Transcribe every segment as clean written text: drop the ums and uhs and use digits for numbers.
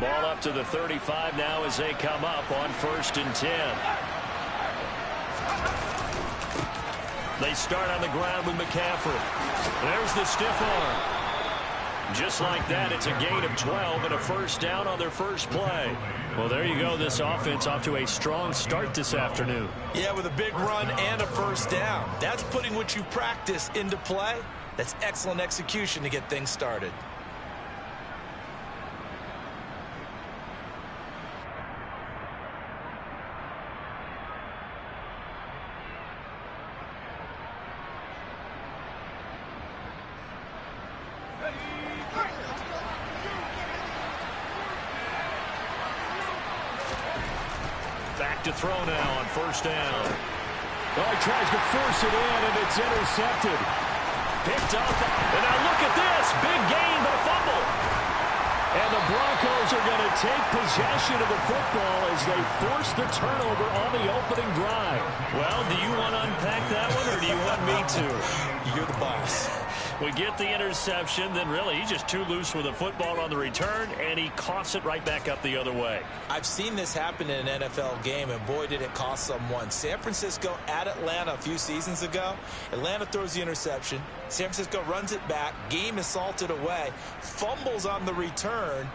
Ball up to the 35 now as they come up on 1st and 10. They start on the ground with McCaffrey. There's the stiff arm. Just like that, it's a gain of 12 and a first down on their first play. Well, there you go. This offense off to a strong start this afternoon. Yeah, with a big run and a first down. That's putting what you practice into play. That's excellent execution to get things started. Back to throw now on first down. Well, he tries to force it in, and it's intercepted. Picked up, and now look at this. Big gain, but a fumble. And the Broncos are going to take possession of the football as they force the turnover on the opening drive. Well, do you want to unpack that one, or do you want me to? You're the boss. We get the interception, then really he's just too loose with the football on the return, and he coughs it right back up the other way. I've seen this happen in an NFL game, and boy, did it cost someone. San Francisco at Atlanta a few seasons ago. Atlanta throws the interception. San Francisco runs it back. Game is salted away. Fumbles on the return.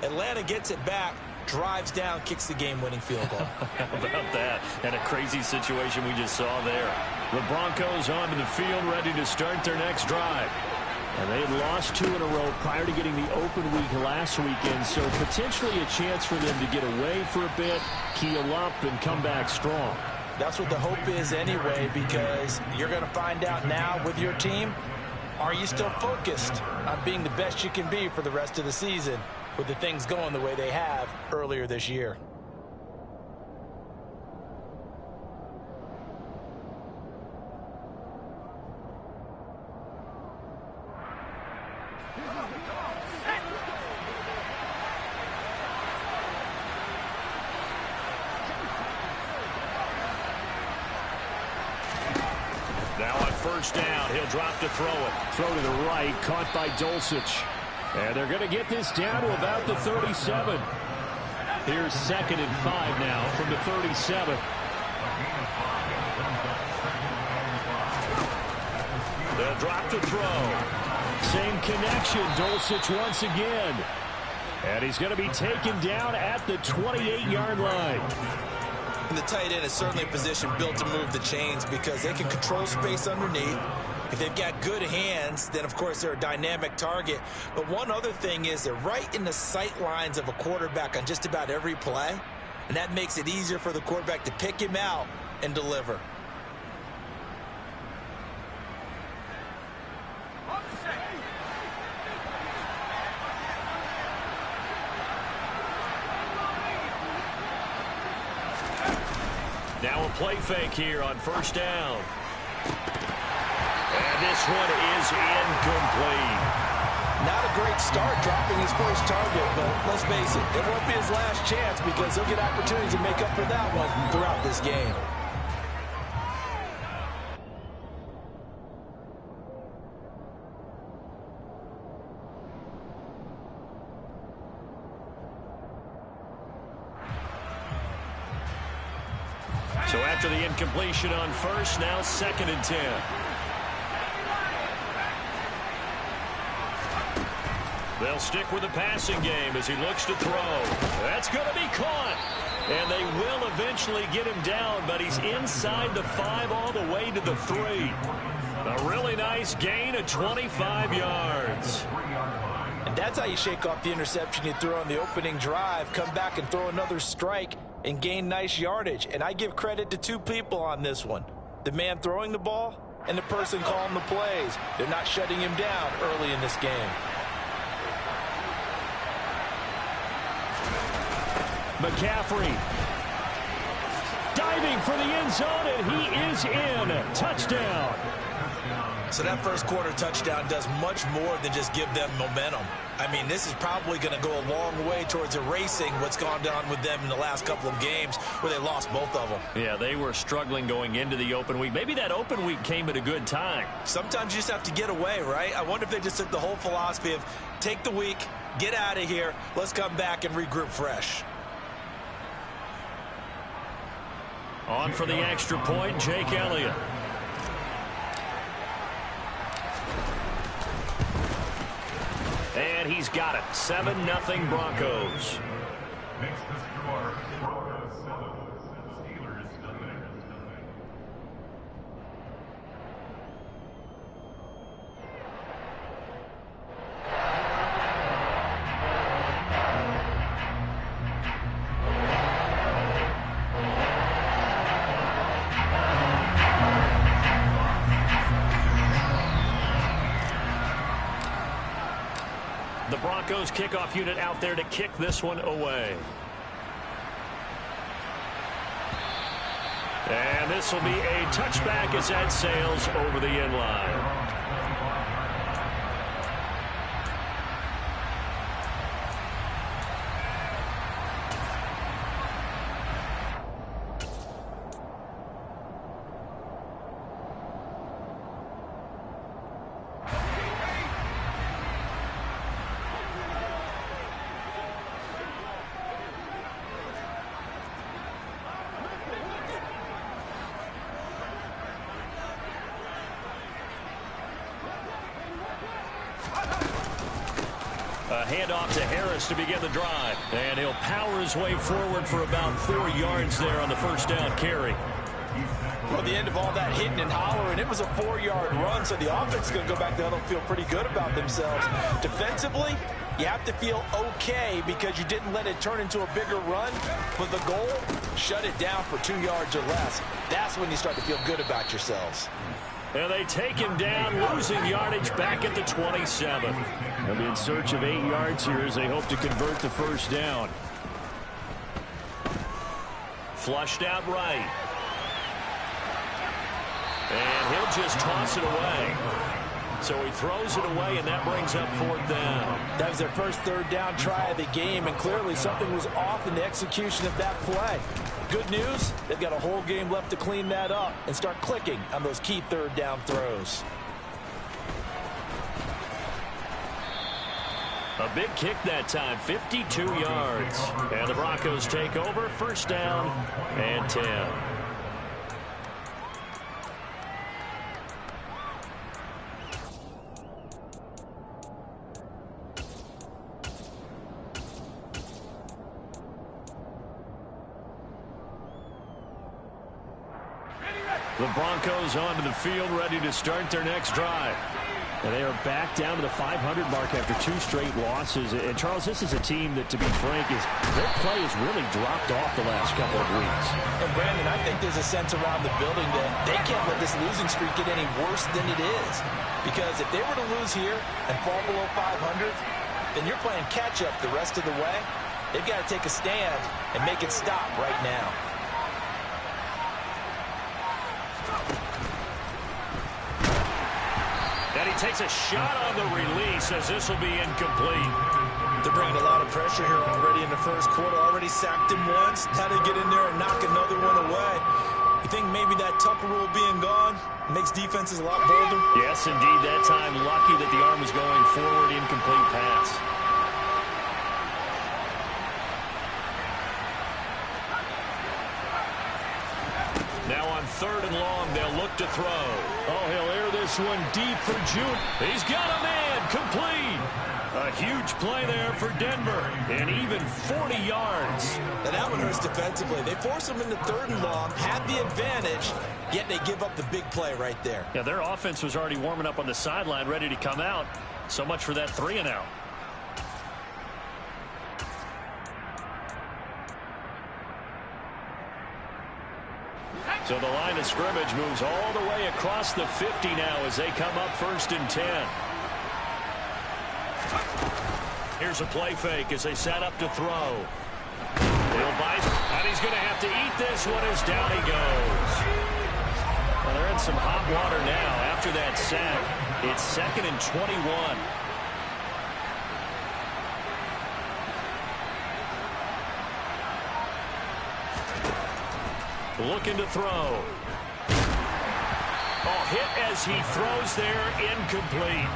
Atlanta gets it back. Drives down, kicks the game-winning field goal. How about that? And a crazy situation we just saw there. The Broncos onto the field, ready to start their next drive. And they had lost 2 in a row prior to getting the open week last weekend, so potentially a chance for them to get away for a bit, heal up, and come back strong. That's what the hope is anyway, because you're going to find out now with your team, are you still focused on being the best you can be for the rest of the season with the things going the way they have earlier this year? Now on first down, he'll drop to throw it. Throw to the right, caught by Dulcich. And they're going to get this down to about the 37. Here's 2nd and 5 now from the 37. They'll drop to throw. Same connection, Dulcich once again. And he's going to be taken down at the 28-yard line. And the tight end is certainly a position built to move the chains because they can control space underneath. If they've got good hands, then, of course, they're a dynamic target. But one other thing is they're right in the sight lines of a quarterback on just about every play. And that makes it easier for the quarterback to pick him out and deliver. Now a play fake here on first down. And this one is incomplete. Not a great start dropping his first target, but let's face it, it won't be his last chance because he'll get opportunities to make up for that one throughout this game. So after the incompletion on first, now 2nd and 10. They'll stick with the passing game as he looks to throw. That's going to be caught. And they will eventually get him down, but he's inside the 5 all the way to the 3. A really nice gain of 25 yards. And that's how you shake off the interception you threw on the opening drive, come back and throw another strike and gain nice yardage. And I give credit to 2 people on this one. The man throwing the ball and the person calling the plays. They're not shutting him down early in this game. McCaffrey diving for the end zone, and he is in. Touchdown. So that first quarter touchdown does much more than just give them momentum. I mean, this is probably going to go a long way towards erasing what's gone down with them in the last couple of games where they lost both of them. Yeah, they were struggling going into the open week. Maybe that open week came at a good time. Sometimes you just have to get away, right? I wonder if they just took the whole philosophy of take the week, Get out of here. Let's come back and regroup fresh. On for the extra point, Jake Elliott. And he's got it. 7-0 Broncos. Makes the score Broncos 7, Steelers nothing. The Broncos kickoff unit out there to kick this one away. And this will be a touchback as that sails over the end line. A handoff to Harris to begin the drive. And he'll power his way forward for about 4 yards there on the first down carry. Well, the end of all that hitting and hollering, it was a 4-yard run, so the offense is going to go back there and feel pretty good about themselves. Defensively, you have to feel okay because you didn't let it turn into a bigger run. But the goal, shut it down for 2 yards or less. That's when you start to feel good about yourselves. And they take him down, losing yardage back at the 27. They'll be in search of 8 yards here as they hope to convert the first down. Flushed out right. And he'll just toss it away. So he throws it away, and that brings up 4th down. That was their first 3rd down try of the game, and clearly something was off in the execution of that play. Good news, they've got a whole game left to clean that up and start clicking on those key 3rd down throws. A big kick that time, 52 yards. And the Broncos take over, first down and 10. The Broncos onto the field, ready to start their next drive. And they are back down to the 500 mark after 2 straight losses. And, Charles, this is a team that, to be frank, their play has really dropped off the last couple of weeks. And, Brandon, I think there's a sense around the building that they can't let this losing streak get any worse than it is. Because if they were to lose here and fall below 500, then you're playing catch-up the rest of the way. They've got to take a stand and make it stop right now. And he takes a shot on the release as this will be incomplete. They're bringing a lot of pressure here already in the first quarter. Already sacked him once. Had to get in there and knock another one away. You think maybe that Tucker rule being gone makes defenses a lot bolder? Yes, indeed. That time lucky that the arm was going forward. Incomplete pass. Now on 3rd and long, they'll look to throw. Oh, he'll air this one deep for June. He's got a man, complete. A huge play there for Denver, and even 40 yards. And that one hurts defensively. They force him into 3rd and long, had the advantage, yet they give up the big play right there. Yeah, their offense was already warming up on the sideline, ready to come out. So much for that 3-and-out. So the line of scrimmage moves all the way across the 50 now as they come up 1st and 10. Here's a play fake as they set up to throw. He'll bite, and he's going to have to eat this one as down he goes. Well, they're in some hot water now after that sack. It's 2nd and 21. Looking to throw. Oh, hit as he throws there, incomplete.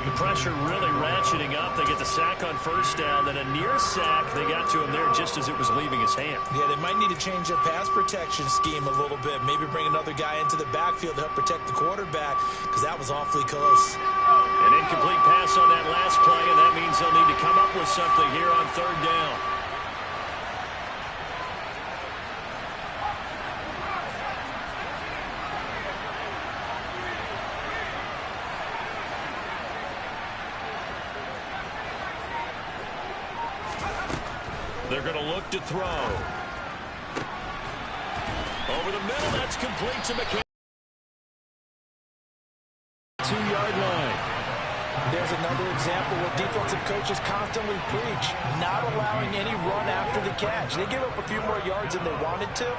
The pressure really ratcheting up. They get the sack on first down, then a near sack. They got to him there just as it was leaving his hand. Yeah, they might need to change their pass protection scheme a little bit. Maybe bring another guy into the backfield to help protect the quarterback, because that was awfully close. An incomplete pass on that last play, and that means they'll need to come up with something here on third down. They're going to look to throw. Over the middle, that's complete to McCann. 2-yard line. There's another example where defensive coaches constantly preach, not allowing any run after the catch. They gave up a few more yards than they wanted to,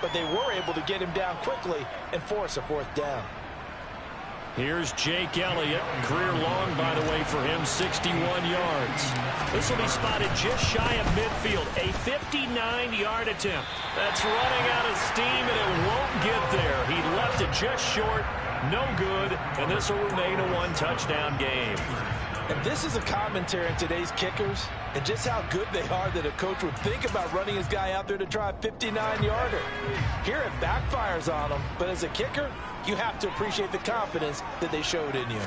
but they were able to get him down quickly and force a fourth down. Here's Jake Elliott. Career long, by the way, for him, 61 yards. This will be spotted just shy of midfield. A 59-yard attempt. That's running out of steam, and it won't get there. He left it just short. No good, and this will remain a one-touchdown game. And this is a commentary on today's kickers and just how good they are that a coach would think about running his guy out there to try a 59-yarder. Here it backfires on him, but as a kicker, you have to appreciate the confidence that they showed in you.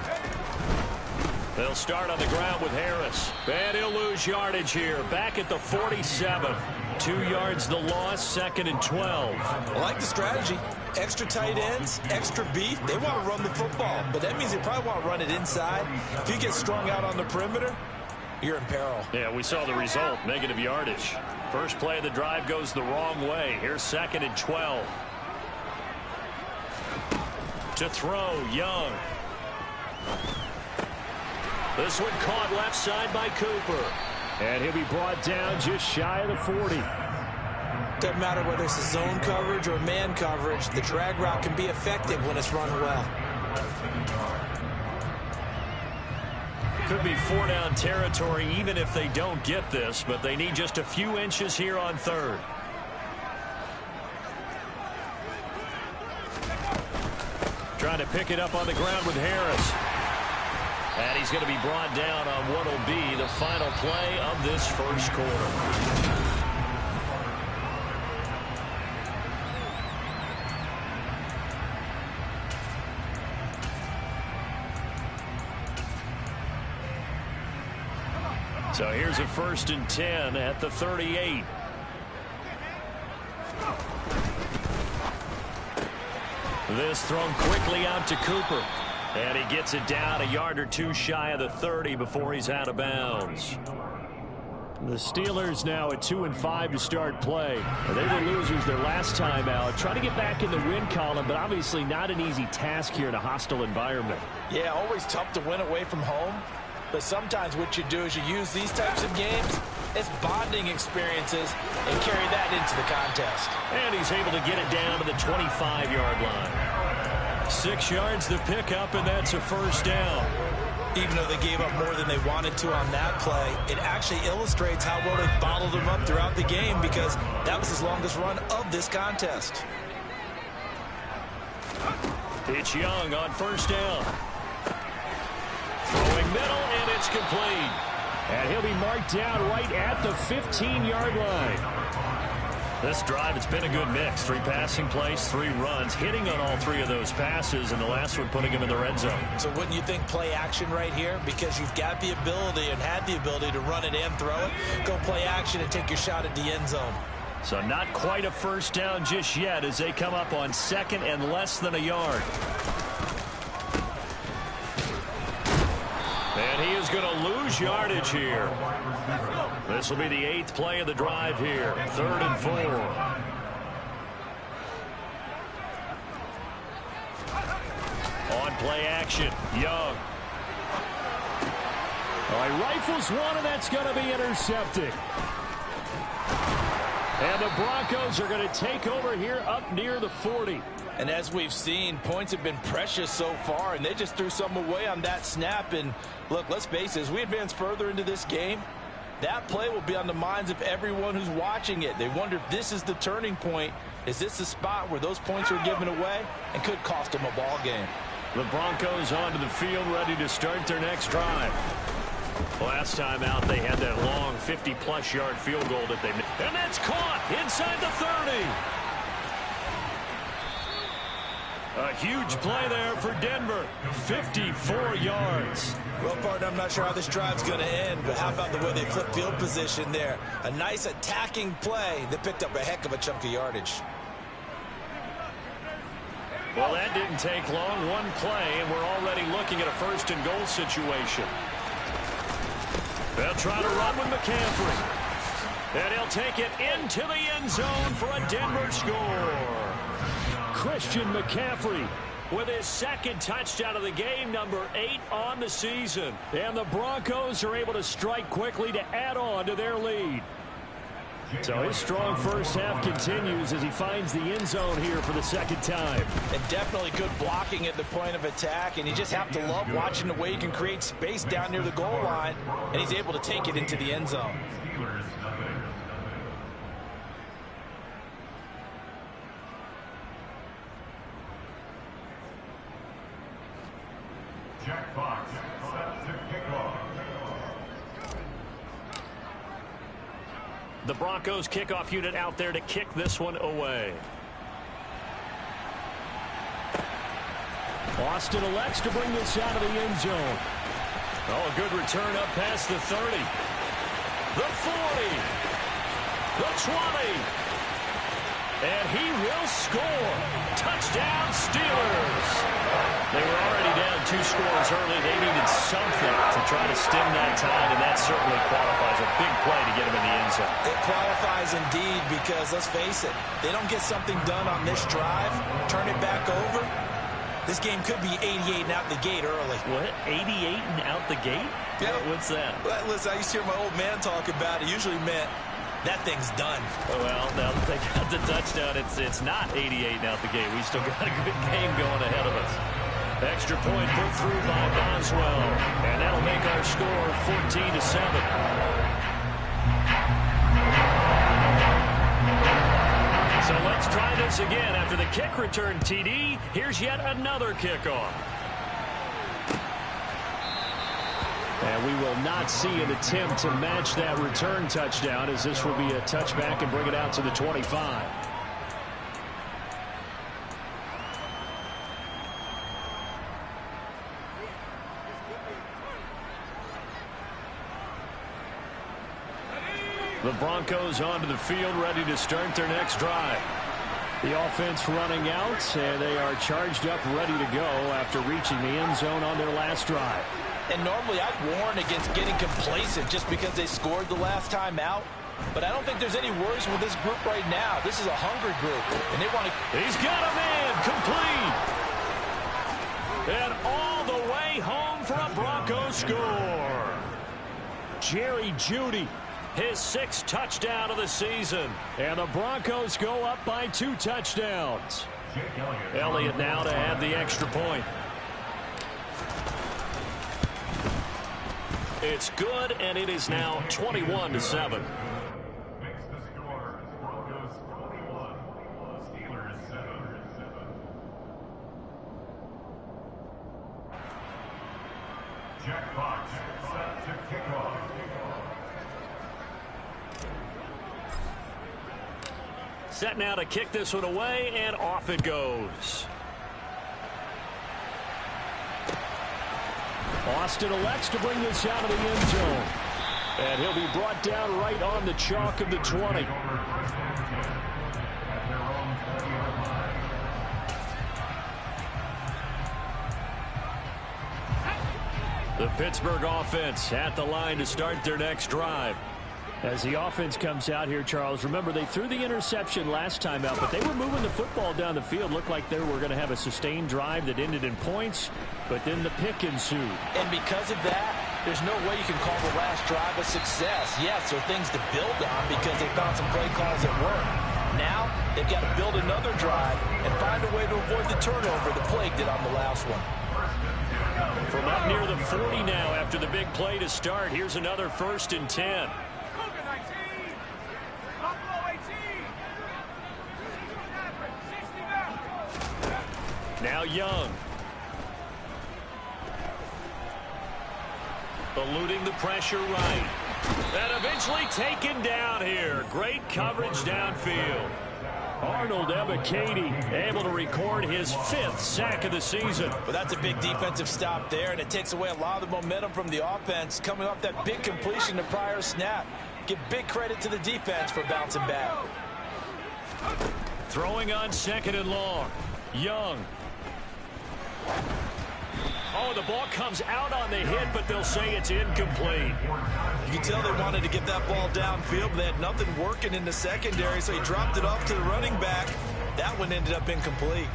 They'll start on the ground with Harris. And he'll lose yardage here. Back at the 47. 2 yards the loss, 2nd and 12. I like the strategy. Extra tight ends, extra beef. They want to run the football, but that means they probably want to run it inside. If you get strung out on the perimeter, you're in peril. Yeah, we saw the result, negative yardage. First play of the drive goes the wrong way. Here's 2nd and 12. To throw, Young. This one caught left side by Cooper. And he'll be brought down just shy of the 40. Doesn't matter whether it's a zone coverage or man coverage, the drag route can be effective when it's run well. Could be 4-down territory even if they don't get this, but they need just a few inches here on third. Trying to pick it up on the ground with Harris. And he's going to be brought down on what will be the final play of this first quarter. So here's a 1st and 10 at the 38. This thrown quickly out to Cooper. And he gets it down a yard or two shy of the 30 before he's out of bounds. The Steelers now at 2-5 to start play. They were losers their last time out. Trying to get back in the win column, but obviously not an easy task here in a hostile environment. Yeah, always tough to win away from home. But sometimes what you do is you use these types of games as bonding experiences and carry that into the contest. And he's able to get it down to the 25-yard line. 6 yards the pickup, and that's a first down. Even though they gave up more than they wanted to on that play, it actually illustrates how well they bottled them up throughout the game, because that was his longest run of this contest. It's Young on first down. Throwing middle, and it's complete. And he'll be marked down right at the 15-yard line. This drive, it's been a good mix. 3 passing plays, 3 runs, hitting on all 3 of those passes, and the last one putting him in the red zone. So wouldn't you think play action right here? Because you've got the ability and had the ability to run it and throw it. Go play action and take your shot at the end zone. So not quite a first down just yet as they come up on 2nd and less than a yard. And he is going to lose yardage here. This will be the 8th play of the drive here. 3rd and 4. On play action, Young. All right, rifles one, and that's going to be intercepted. And the Broncos are going to take over here up near the 40. And as we've seen, points have been precious so far, and they just threw some away on that snap. And look, let's face it, as we advance further into this game, that play will be on the minds of everyone who's watching it. They wonder if this is the turning point. Is this the spot where those points are given away and could cost them a ball game? The Broncos onto the field, ready to start their next drive. Last time out, they had that long 50-plus yard field goal that they made. And that's caught inside the 30. A huge play there for Denver. 54 yards. Well, partner, I'm not sure how this drive's going to end, but how about the way they flip field position there? A nice attacking play that picked up a heck of a chunk of yardage. Well, that didn't take long. One play, and we're already looking at a first-and-goal situation. They'll try to run with McCaffrey. And he'll take it into the end zone for a Denver score. Christian McCaffrey with his second touchdown of the game, number 8 on the season. And the Broncos are able to strike quickly to add on to their lead. So his strong first half continues as he finds the end zone here for the second time. And definitely good blocking at the point of attack, and you just have to love watching the way he can create space down near the goal line, and he's able to take it into the end zone. Jack Fox set to kick off. The Broncos kickoff unit out there to kick this one away. Austin elects to bring this out of the end zone. Oh, a good return up past the 30. The 40. The 20. And he will score. Touchdown, Steelers. They were already down 2 scores early. They needed something to try to stem that tide, and that certainly qualifies. A big play to get him in the end zone. It qualifies indeed because, let's face it, they don't get something done on this drive, turn it back over, this game could be 88 and out the gate early. What? 88 and out the gate? Yeah. What's that? Well, listen, I used to hear my old man talk about it. Usually meant that thing's done. Oh, well, now that they got the touchdown, it's not 88 and out the gate. We still got a good game going ahead of us. Extra point put through by Boswell, and that'll make our score 14-7. So let's try this again. After the kick return TD, here's yet another kickoff. And we will not see an attempt to match that return touchdown, as this will be a touchback and bring it out to the 25. The Broncos onto the field, ready to start their next drive. The offense running out, and they are charged up, ready to go after reaching the end zone on their last drive. And normally I'd warn against getting complacent just because they scored the last time out. But I don't think there's any worries with this group right now. This is a hungry group, and they want to... He's got a man, complete. And all the way home for a Broncos score. Jerry Jeudy, his 6th touchdown of the season. And the Broncos go up by 2 touchdowns. Elliott now to add the extra point. It's good, and it is now 21-7. Makes the score Broncos 21, Steelers 7. Jack Fox set to kick off. Set now to kick this one away, and off it goes. Austin elects to bring this out of the end zone. And he'll be brought down right on the chalk of the 20. The Pittsburgh offense at the line to start their next drive. As the offense comes out here, Charles, remember they threw the interception last time out, but they were moving the football down the field. Looked like they were going to have a sustained drive that ended in points, but then the pick ensued. And because of that, there's no way you can call the last drive a success. Yes, there are things to build on because they found some play calls that work. Now, they've got to build another drive and find a way to avoid the turnover the plague did on the last one. From up near the 40 now after the big play to start, here's another 1st and 10. Now Young. Eluding the pressure right. And eventually taken down here. Great coverage downfield. Arnold Ebiketie able to record his 5th sack of the season. Well, that's a big defensive stop there, and it takes away a lot of the momentum from the offense coming off that big completion the prior snap. Give big credit to the defense for bouncing back. Throwing on 2nd and long. Young. Oh, the ball comes out on the hit, but they'll say it's incomplete. You can tell they wanted to get that ball downfield, but they had nothing working in the secondary, so he dropped it off to the running back. That one ended up incomplete.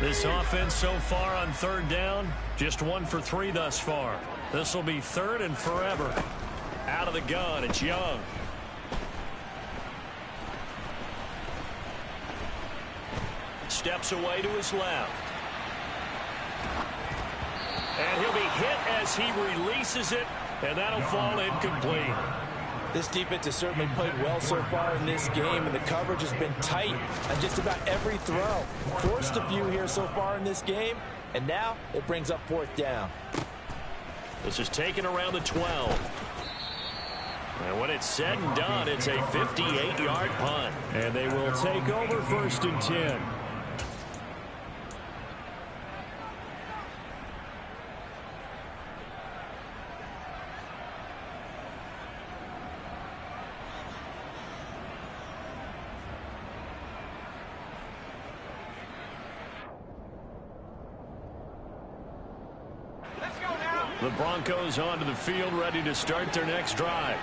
This offense so far on 3rd down, just 1 for 3 thus far. This will be 3rd and forever. Out of the gun, it's Young. Steps away to his left. And he'll be hit as he releases it, and that'll fall incomplete. This defense has certainly played well so far in this game, and the coverage has been tight on just about every throw. Forced a few here so far in this game, and now it brings up 4th down. This is taken around the 12. And when it's said and done, it's a 58-yard punt. And they will take over 1st and 10. The Broncos onto the field, ready to start their next drive.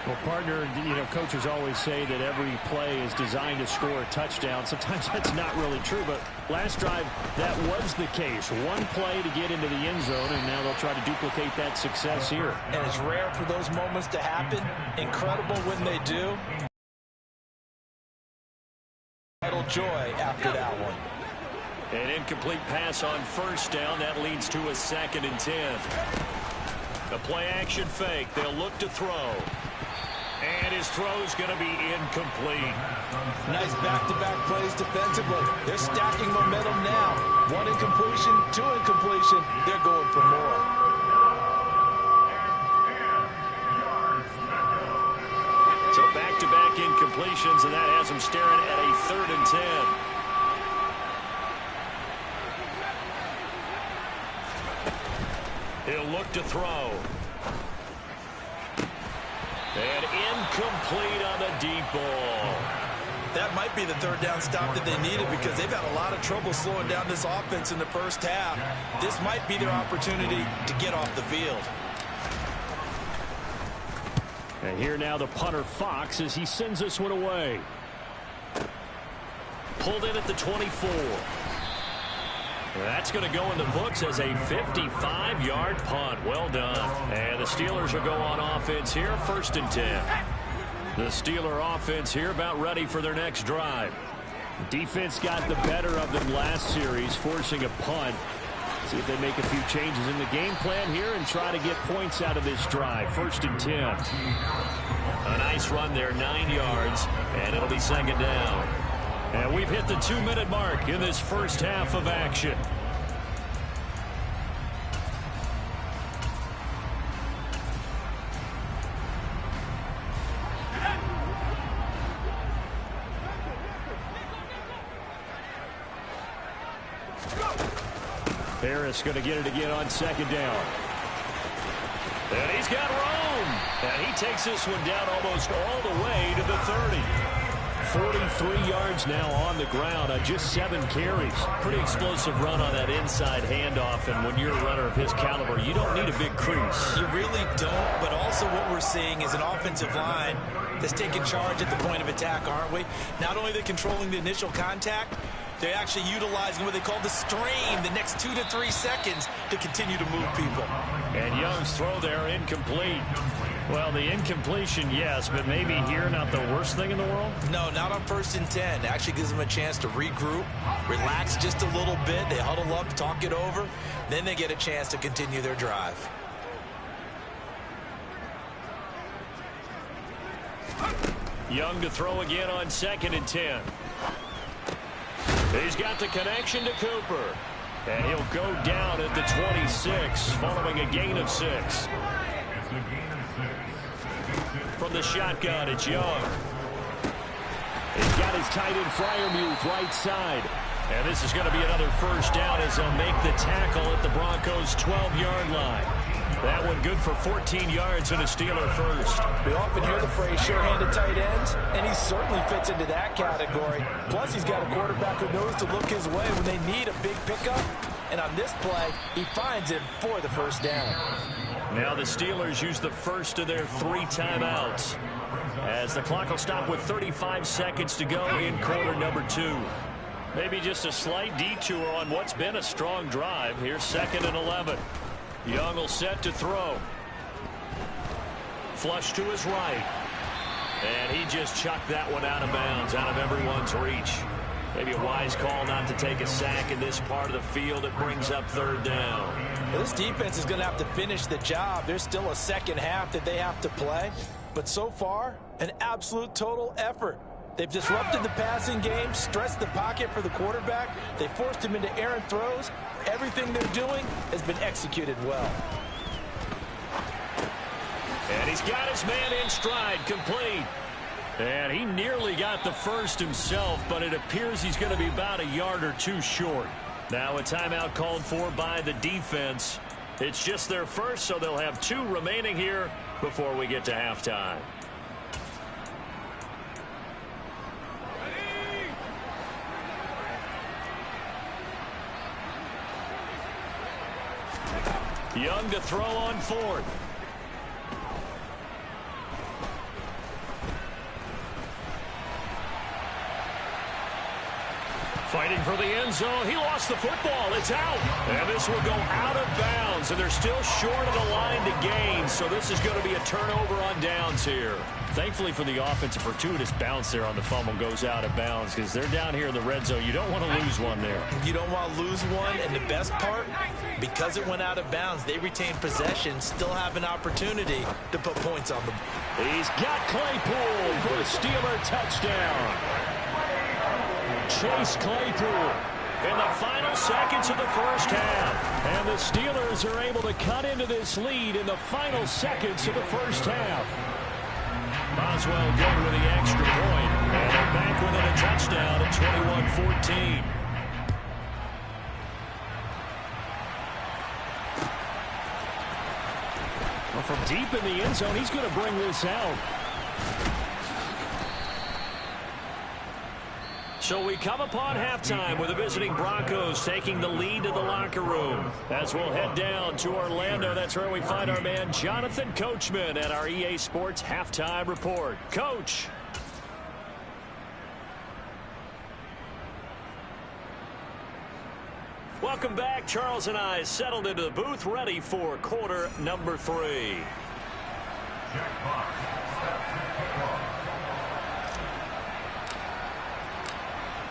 Well, partner, coaches always say that every play is designed to score a touchdown. Sometimes that's not really true, but last drive, that was the case. One play to get into the end zone, and now they'll try to duplicate that success here. And it's rare for those moments to happen. Incredible when they do. Total joy after that one. An incomplete pass on 1st down. That leads to a 2nd and 10. The play action fake. They'll look to throw. And his throw's going to be incomplete. Nice back-to-back plays defensively. They're stacking momentum now. 1 incompletion, 2 incompletion. They're going for more. So back-to-back incompletions, and that has them staring at a 3rd and 10. He'll look to throw. And incomplete on the deep ball. That might be the 3rd down stop that they needed because they've had a lot of trouble slowing down this offense in the first half. This might be their opportunity to get off the field. And here now the punter Fox as he sends this one away. Pulled in at the 24. That's going to go in the books as a 55-yard punt. Well done. And the Steelers will go on offense here, 1st and 10. The Steeler offense here about ready for their next drive. Defense got the better of them last series, forcing a punt. See if they make a few changes in the game plan here and try to get points out of this drive. 1st and 10. A nice run there, 9 yards, and it'll be 2nd down. And we've hit the 2-minute mark in this first half of action. Harris going to get it again on 2nd down. And he's got room. And he takes this one down almost all the way to the 30. 43 yards now on the ground on just 7 carries. Pretty explosive run on that inside handoff, and when you're a runner of his caliber, you don't need a big crease. You really don't, but also what we're seeing is an offensive line that's taking charge at the point of attack, aren't we? Not only are they controlling the initial contact, they're actually utilizing what they call the strain, the next 2 to 3 seconds to continue to move people. And Young's throw there incomplete. Well, the incompletion, yes, but maybe here not the worst thing in the world? No, not on 1st and 10. It actually gives them a chance to regroup, relax just a little bit. They huddle up, talk it over. Then they get a chance to continue their drive. Young to throw again on 2nd and 10. He's got the connection to Cooper. And he'll go down at the 26 following a gain of 6. It's a gain of 6. From the shotgun, it's Young. He's got his tight end Freiermuth right side. And this is going to be another first down as they'll make the tackle at the Broncos' 12-yard line. That one good for 14 yards and a Steeler first. We often hear the phrase sure-handed tight ends, and he certainly fits into that category. Plus, he's got a quarterback who knows to look his way when they need a big pickup. And on this play, he finds him for the first down. Now the Steelers use the first of their 3 timeouts, as the clock will stop with 35 seconds to go in quarter number 2. Maybe just a slight detour on what's been a strong drive. Here's 2nd and 11. Young will set to throw. Flush to his right. And he just chucked that one out of bounds, out of everyone's reach. Maybe a wise call not to take a sack in this part of the field. It brings up 3rd down. Well, this defense is going to have to finish the job. There's still a second half that they have to play. But so far, an absolute total effort. They've disrupted the passing game, stressed the pocket for the quarterback. They forced him into errant throws. Everything they're doing has been executed well. And he's got his man in stride, complete. And he nearly got the first himself, but it appears he's going to be about a yard or 2 short. Now a timeout called for by the defense. It's just their first, so they'll have 2 remaining here before we get to halftime. Young to throw on 4th. Fighting for the end zone. He lost the football. It's out. And this will go out of bounds. And they're still short of the line to gain. So this is going to be a turnover on downs here. Thankfully for the offense, a fortuitous bounce there on the fumble goes out of bounds because they're down here in the red zone. You don't want to lose one there. You don't want to lose one. And the best part, because it went out of bounds, they retain possession, still have an opportunity to put points on them. He's got Claypool for the Steeler touchdown. Chase Claypool in the final seconds of the first half. And the Steelers are able to cut into this lead in the final seconds of the first half. Boswell good with the extra point. And they're back within a touchdown at 21-14. Well, from deep in the end zone, he's going to bring this out. So we come upon halftime with the visiting Broncos taking the lead to the locker room. As we'll head down to Orlando, that's where we find our man Jonathan Coachman at our EA Sports Halftime Report. Coach. Welcome back. Charles and I settled into the booth ready for quarter number 3.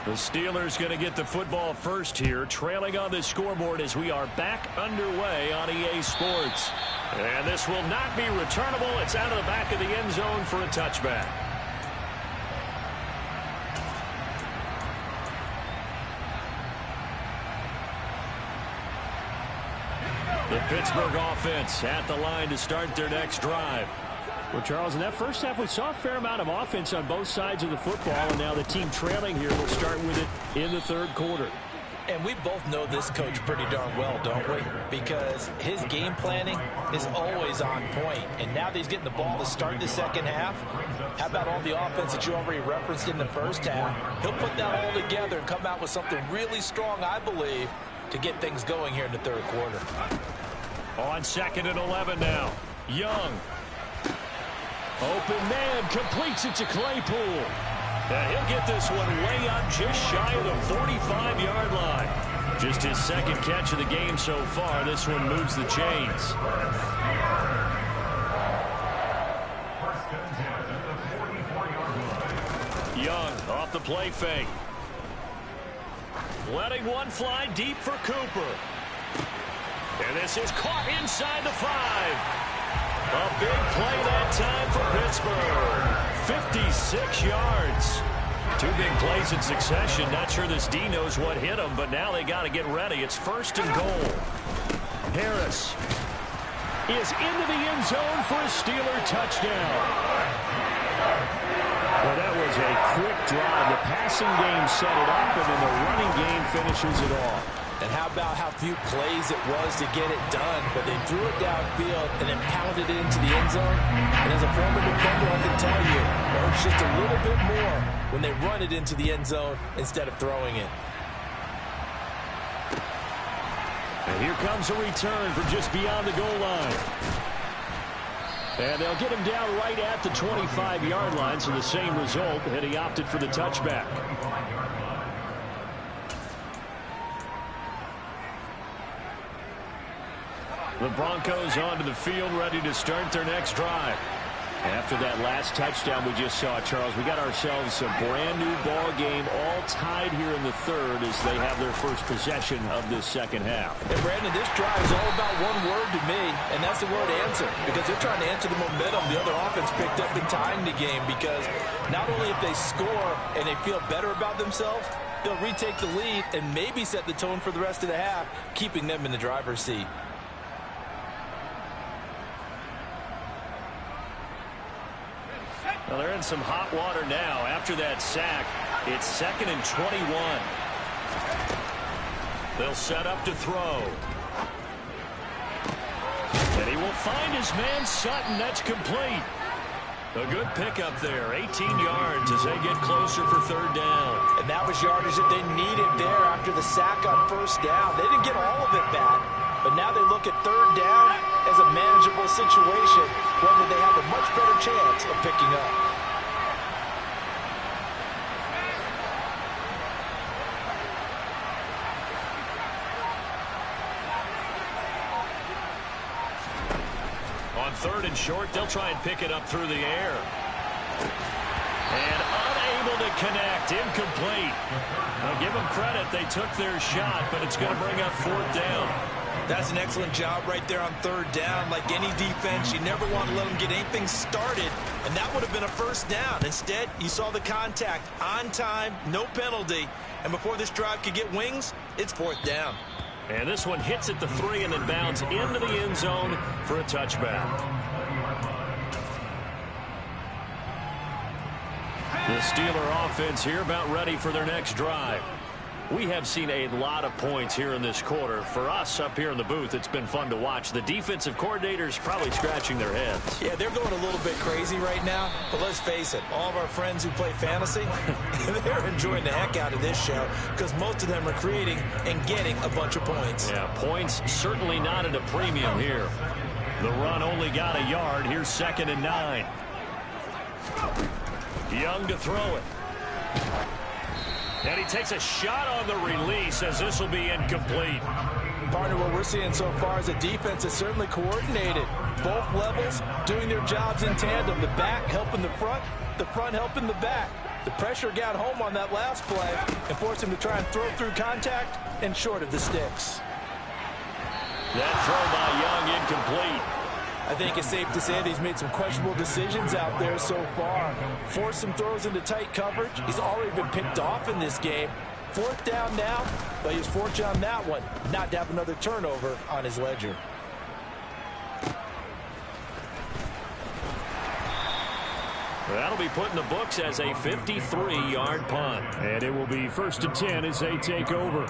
The Steelers going to get the football first here, trailing on the scoreboard as we are back underway on EA Sports. And this will not be returnable. It's out of the back of the end zone for a touchback. The Pittsburgh offense at the line to start their next drive. Well, Charles, in that first half, we saw a fair amount of offense on both sides of the football, and now the team trailing here will start with it in the third quarter. And we both know this coach pretty darn well, don't we? Because his game planning is always on point. And now that he's getting the ball to start the second half, how about all the offense that you already referenced in the first half? He'll put that all together and come out with something really strong, I believe, to get things going here in the third quarter. On 2nd and 11 now. Young. Open man, completes it to Claypool. And he'll get this one way up just shy of the 45-yard line. Just his second catch of the game so far. This one moves the chains. Young off the play fake. Letting one fly deep for Cooper. And this is caught inside the 5. A big play that time for Pittsburgh. 56 yards. Two big plays in succession. Not sure this D knows what hit him, but now they got to get ready. It's 1st and goal. Harris is into the end zone for a Steeler touchdown. Well, that was a quick drive. The passing game set it up, and then the running game finishes it off. And how about how few plays it was to get it done, but they threw it downfield and then pounded it into the end zone. And as a former defender, I can tell you, it hurts just a little bit more when they run it into the end zone instead of throwing it. And here comes a return from just beyond the goal line. And they'll get him down right at the 25-yard line, so the same result, and he opted for the touchback. The Broncos onto the field, ready to start their next drive. After that last touchdown we just saw, Charles, we got ourselves a brand-new ball game, all tied here in the third as they have their first possession of this second half. And, Brandon, this drive is all about one word to me, and that's the word answer, because they're trying to answer the momentum the other offense picked up in tying the game, because not only if they score and they feel better about themselves, they'll retake the lead and maybe set the tone for the rest of the half, keeping them in the driver's seat. Well, they're in some hot water now. After that sack, it's 2nd and 21. They'll set up to throw. And he will find his man Sutton. That's complete. A good pickup there. 18 yards as they get closer for 3rd down. And that was yardage that they needed there after the sack on 1st down. They didn't get all of it back, but now they look at 3rd down as a manageable situation, one that they have a much better chance of picking up. On 3rd and short, they'll try and pick it up through the air. And unable to connect. Incomplete. Now give them credit. They took their shot, but it's going to bring up 4th down. That's an excellent job right there on 3rd down. Like any defense, you never want to let them get anything started, and that would have been a 1st down. Instead, you saw the contact on time, no penalty, and before this drive could get wings, it's 4th down. And this one hits at the 3 and then bounds into the end zone for a touchback. The Steeler offense here about ready for their next drive. We have seen a lot of points here in this quarter. For us up here in the booth, it's been fun to watch. The defensive coordinators probably scratching their heads. Yeah, they're going a little bit crazy right now. But let's face it, all of our friends who play fantasy, they're enjoying the heck out of this show because most of them are creating and getting a bunch of points. Yeah, points certainly not at a premium here. The run only got a yard. Here's 2nd and 9. Young to throw it. And he takes a shot on the release as this will be incomplete. Partner, what we're seeing so far is a defense that's certainly coordinated. Both levels doing their jobs in tandem. The back helping the front helping the back. The pressure got home on that last play and forced him to try and throw through contact and short of the sticks. That throw by Young incomplete. I think it's safe to say that he's made some questionable decisions out there so far. Forced some throws into tight coverage. He's already been picked off in this game. 4th down now, but he was fortunate on that one not to have another turnover on his ledger. That'll be put in the books as a 53-yard punt. And it will be 1st and 10 as they take over.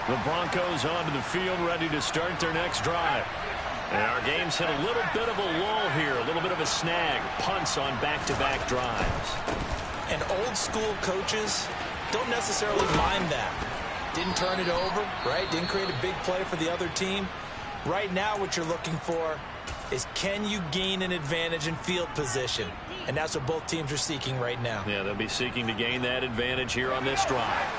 The Broncos onto the field, ready to start their next drive. And our game's hit a little bit of a lull here, a little bit of a snag. Punts on back-to-back drives. And old-school coaches don't necessarily mind that. Didn't turn it over, right? Didn't create a big play for the other team. Right now what you're looking for is can you gain an advantage in field position? And that's what both teams are seeking right now. Yeah, they'll be seeking to gain that advantage here on this drive.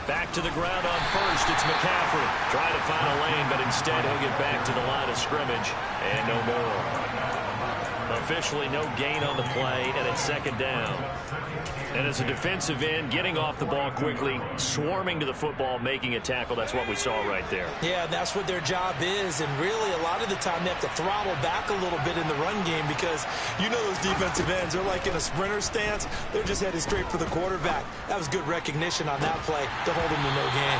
Back to the ground on 1st. It's McCaffrey. Trying to find a lane, but instead he'll get back to the line of scrimmage. And no more. Officially no gain on the play, and it's 2nd down. And as a defensive end, getting off the ball quickly, swarming to the football, making a tackle, that's what we saw right there. Yeah, that's what their job is, and really a lot of the time they have to throttle back a little bit in the run game because you know those defensive ends, they're like in a sprinter stance. They're just headed straight for the quarterback. That was good recognition on that play to hold him to no gain.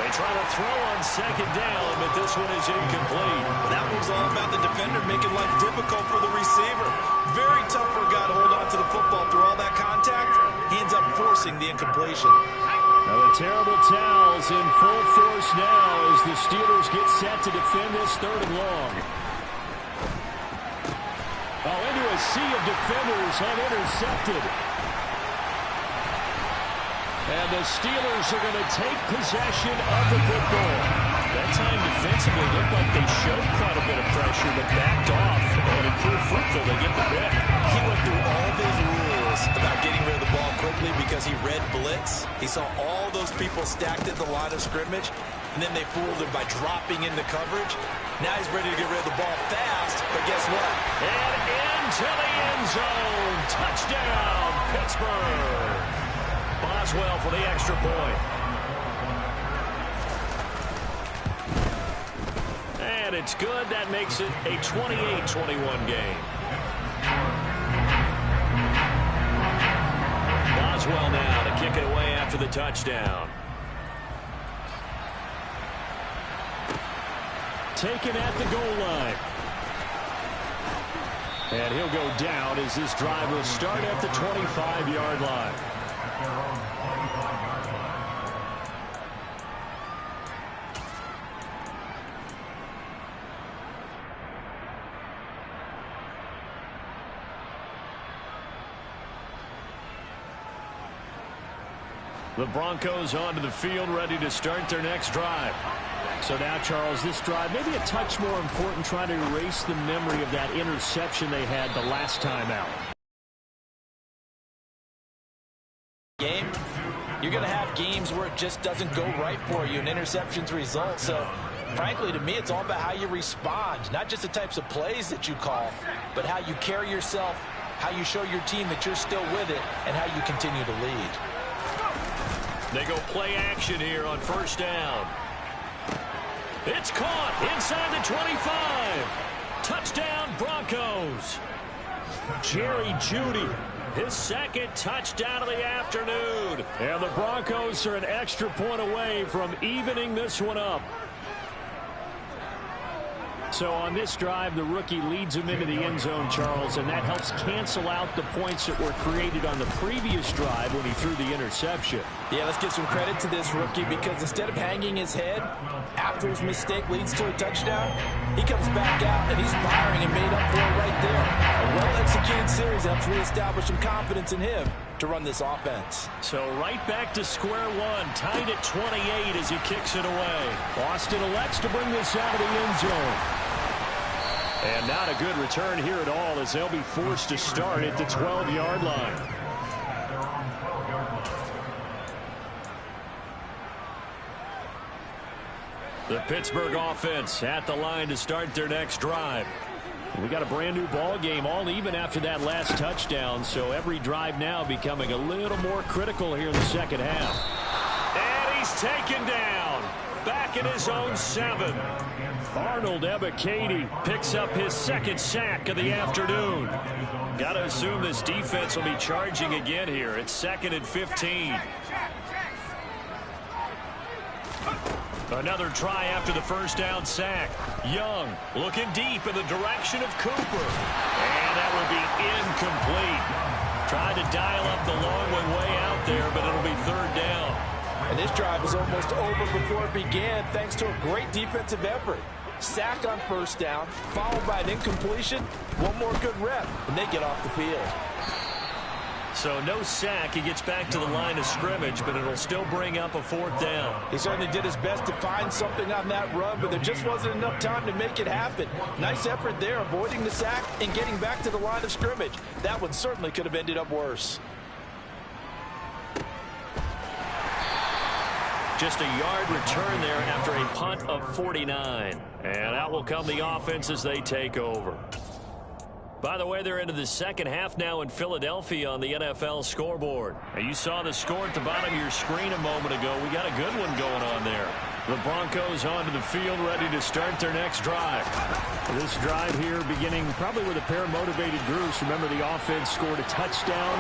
They try to throw on second down, but this one is incomplete. That was all about the defender making life difficult for the receiver. Very tough for a guy to hold on to the football through all that contact. He ends up forcing the incompletion. Now the terrible towels in full force now as the Steelers get set to defend this 3rd and long. Oh, into a sea of defenders and intercepted. And the Steelers are going to take possession of the football. That time defensively looked like they showed quite a bit of pressure, but backed off and it proved fruitful. They get the pick. He went through all those rules about getting rid of the ball quickly because he read blitz. He saw all those people stacked at the line of scrimmage, and then they fooled him by dropping into coverage. Now he's ready to get rid of the ball fast, but guess what? And into the end zone. Touchdown, Pittsburgh. Boswell for the extra point. And it's good. That makes it a 28-21 game. Boswell now to kick it away after the touchdown. Taken at the goal line. And he'll go down as this drive will start at the 25-yard line. The Broncos onto the field, ready to start their next drive. So now, Charles, this drive maybe a touch more important, trying to erase the memory of that interception they had the last time out. Game, you're going to have games where it just doesn't go right for you, and interceptions result. So, frankly, to me, it's all about how you respond, not just the types of plays that you call, but how you carry yourself, how you show your team that you're still with it, and how you continue to lead. They go play action here on first down. It's caught inside the 25. Touchdown, Broncos. Jerry Jeudy, his second touchdown of the afternoon. And the Broncos are an extra point away from evening this one up. So on this drive, the rookie leads him into the end zone, Charles, and that helps cancel out the points that were created on the previous drive when he threw the interception. Yeah, let's give some credit to this rookie because instead of hanging his head after his mistake leads to a touchdown, he comes back out and he's firing and made up for it right there. A well-executed series helps reestablish some confidence in him to run this offense. So right back to square one, tied at 28 as he kicks it away. Boston elects to bring this out of the end zone. And not a good return here at all as they'll be forced to start at the 12-yard line. The Pittsburgh offense at the line to start their next drive. We got a brand new ball game, all even after that last touchdown, so every drive now becoming a little more critical here in the second half. And he's taken down. Back in his own 7. Arnold Ebiketie picks up his second sack of the afternoon. Got to assume this defense will be charging again here. It's 2nd and 15. Another try after the first down sack. Young looking deep in the direction of Cooper. And that will be incomplete. Tried to dial up the long one way out there, but it'll be 3rd down. And this drive was almost over before it began thanks to a great defensive effort. Sack on first down, followed by an incompletion. One more good rep, and they get off the field. So no sack. He gets back to the line of scrimmage, but it'll still bring up a 4th down. He certainly did his best to find something on that run, but there just wasn't enough time to make it happen. Nice effort there, avoiding the sack and getting back to the line of scrimmage. That one certainly could have ended up worse. Just a yard return there after a punt of 49. And out will come the offense as they take over. By the way, they're into the second half now in Philadelphia on the NFL scoreboard. And you saw the score at the bottom of your screen a moment ago. We got a good one going on there. The Broncos onto the field, ready to start their next drive. This drive here beginning probably with a pair of motivated groups. Remember, the offense scored a touchdown.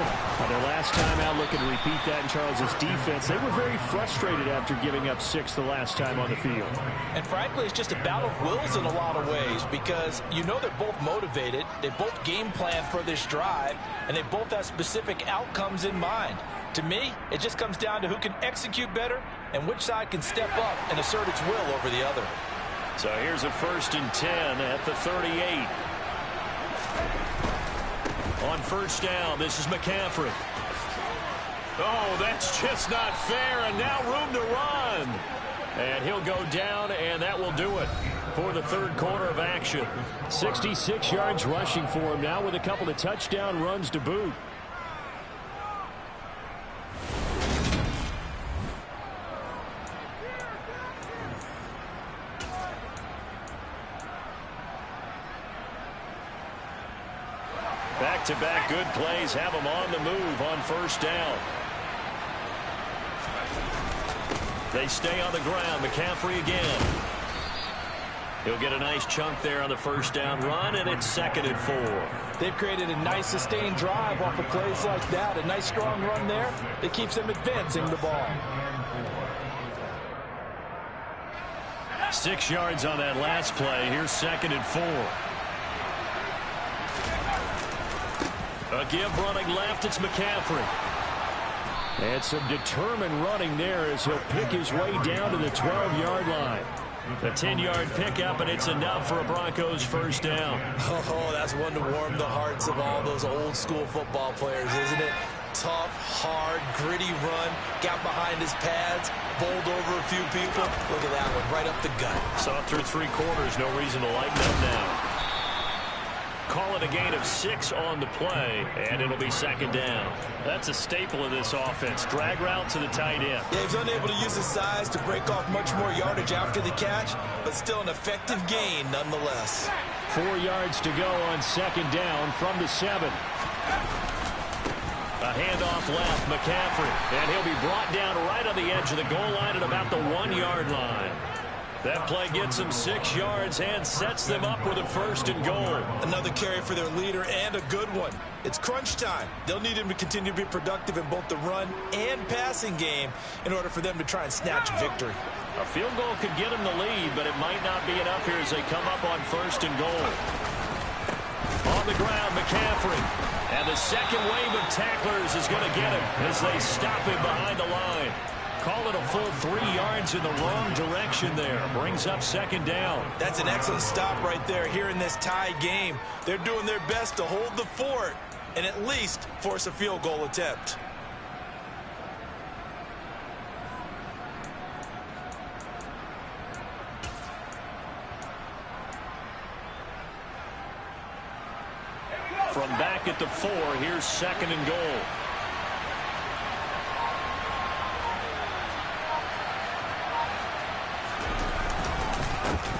Their last time out, looking to repeat that in Charles's defense. They were very frustrated after giving up 6 the last time on the field. And frankly, it's just a battle of wills in a lot of ways because you know they're both motivated. They both game plan for this drive, and they both have specific outcomes in mind. To me, it just comes down to who can execute better and which side can step up and assert its will over the other. So here's a 1st and 10 at the 38. On 1st down, this is McCaffrey. Oh, that's just not fair, and now room to run. And he'll go down, and that will do it for the 3rd quarter of action. 66 yards rushing for him now with a couple of touchdown runs to boot. Back-to-back good plays have him on the move on 1st down. They stay on the ground. McCaffrey again. He'll get a nice chunk there on the 1st down run, and it's 2nd and 4. They've created a nice sustained drive off of plays like that. A nice strong run there that keeps them advancing the ball. 6 yards on that last play. Here's 2nd and 4. A give running left. It's McCaffrey. And some determined running there as he'll pick his way down to the 12-yard line. A 10-yard pickup, and it's enough for a Broncos 1st down. Oh, that's one to warm the hearts of all those old-school football players, isn't it? Tough, hard, gritty run. Got behind his pads, bowled over a few people. Look at that one, right up the gut. Saw through 3 quarters. No reason to lighten up now. Call it a gain of 6 on the play, and it'll be 2nd down. That's a staple of this offense. Drag route to the tight end. Yeah, he's unable to use his size to break off much more yardage after the catch, but still an effective gain nonetheless. 4 yards to go on 2nd down from the 7. A handoff left, McCaffrey, and he'll be brought down right on the edge of the goal line at about the 1-yard line. That play gets them 6 yards and sets them up with a 1st and goal. Another carry for their leader and a good one. It's crunch time. They'll need him to continue to be productive in both the run and passing game in order for them to try and snatch victory. A field goal could get them the lead, but it might not be enough here as they come up on 1st and goal. On the ground, McCaffrey. And the second wave of tacklers is going to get him as they stop him behind the line. Call it a full 3 yards in the wrong direction there. Brings up 2nd down. That's an excellent stop right there here in this tie game. They're doing their best to hold the fort and at least force a field goal attempt. From back at the 4, here's 2nd and goal.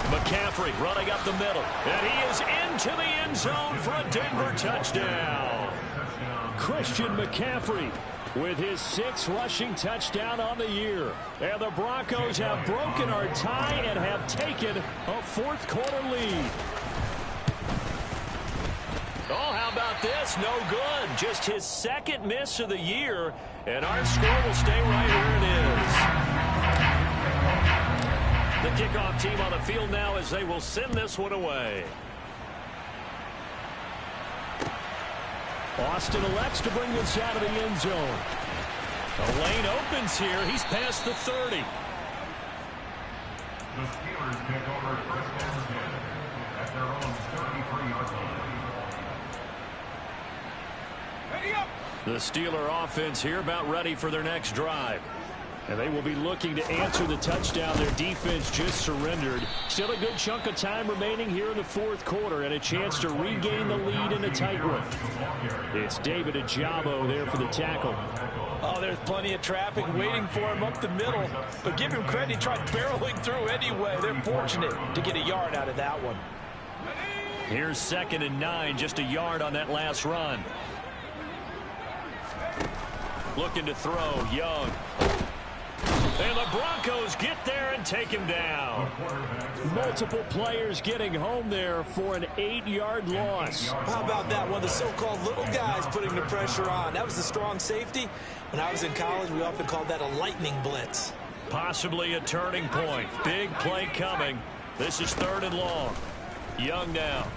McCaffrey running up the middle, and he is into the end zone for a Denver touchdown. Christian McCaffrey with his 6th rushing touchdown on the year. And the Broncos have broken our tie and have taken a 4th quarter lead. Oh, how about this? No good. Just his 2nd miss of the year, and our score will stay right where it is. The kickoff team on the field now as they will send this one away. Austin elects to bring this out of the end zone. The lane opens here. He's past the 30. The Steelers take over 1st and 10 at their own 33-yard line. The Steeler offense here about ready for their next drive. And they will be looking to answer the touchdown their defense just surrendered. Still a good chunk of time remaining here in the 4th quarter and a chance to regain the lead in a tight one. It's David Ajabo there for the tackle. Oh, there's plenty of traffic waiting for him up the middle. But give him credit, he tried barreling through anyway. They're fortunate to get a yard out of that one. Here's 2nd and 9, just a yard on that last run. Looking to throw, Young. And the Broncos get there and take him down. Multiple players getting home there for an 8-yard loss. How about that? One of the so-called little guys putting the pressure on. That was the strong safety. When I was in college, we often called that a lightning blitz. Possibly a turning point. Big play coming. This is 3rd and long. Young now.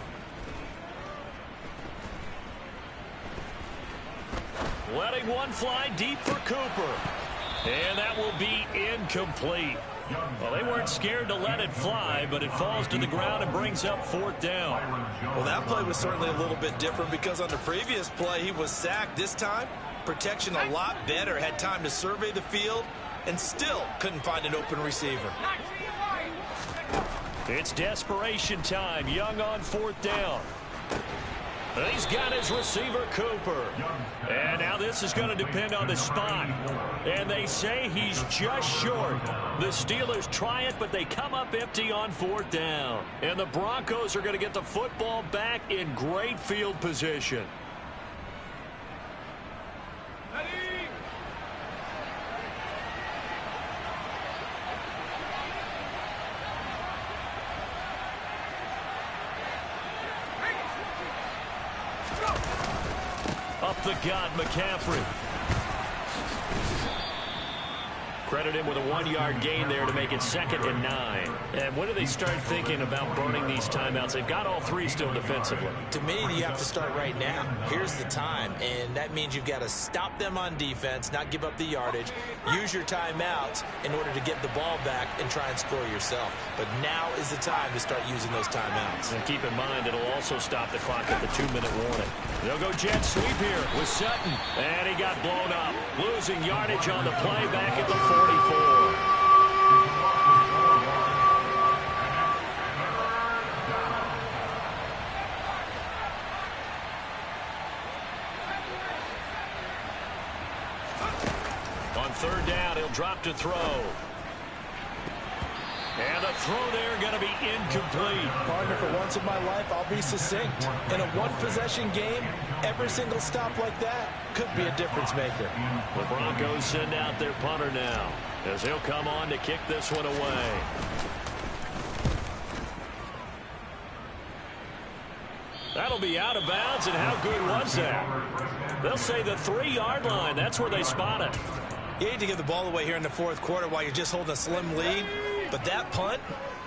Letting one fly deep for Cooper. And that will be incomplete. Well, they weren't scared to let it fly, but it falls to the ground and brings up 4th down. Well, that play was certainly a little bit different because on the previous play, he was sacked. This time, protection a lot better. Had time to survey the field and still couldn't find an open receiver. It's desperation time. Young on 4th down. He's got his receiver, Cooper. And now this is going to depend on the spot. And they say he's just short. The Steelers try it, but they come up empty on 4th down. And the Broncos are going to get the football back in great field position. Up the gut, McCaffrey. Credit him with a 1-yard gain there to make it 2nd and 9. And when do they start thinking about burning these timeouts? They've got all 3 still defensively. To me, you have to start right now. Here's the time, and that means you've got to stop them on defense, not give up the yardage, use your timeouts in order to get the ball back and try and score yourself. But now is the time to start using those timeouts. And keep in mind, it'll also stop the clock at the 2-minute warning. They'll go jet sweep here with Sutton. And he got blown up. Losing yardage on the play back at the 44. On 3rd down, he'll drop to throw. And the throw there going to be incomplete. Partner, for once in my life, I'll be succinct. In a one-possession game, every single stop like that could be a difference maker. The Broncos send out their punter now, as he'll come on to kick this one away. That'll be out of bounds, and how good was that? They'll say the 3-yard line. That's where they spot it. You hate to give the ball away here in the 4th quarter while you're just holding a slim lead, but that punt,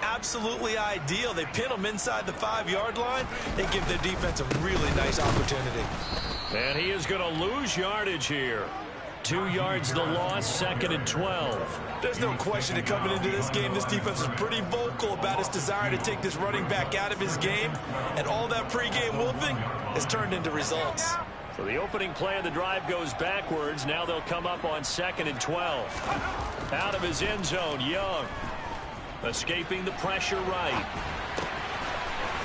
absolutely ideal. They pin them inside the 5-yard line. They give their defense a really nice opportunity. And he is going to lose yardage here. 2 yards the loss, 2nd and 12. There's no question that coming into this game, this defense is pretty vocal about its desire to take this running back out of his game, and all that pregame wolfing has turned into results. So the opening play of the drive goes backwards. Now they'll come up on 2nd and 12. Out of his end zone, Young. Escaping the pressure right.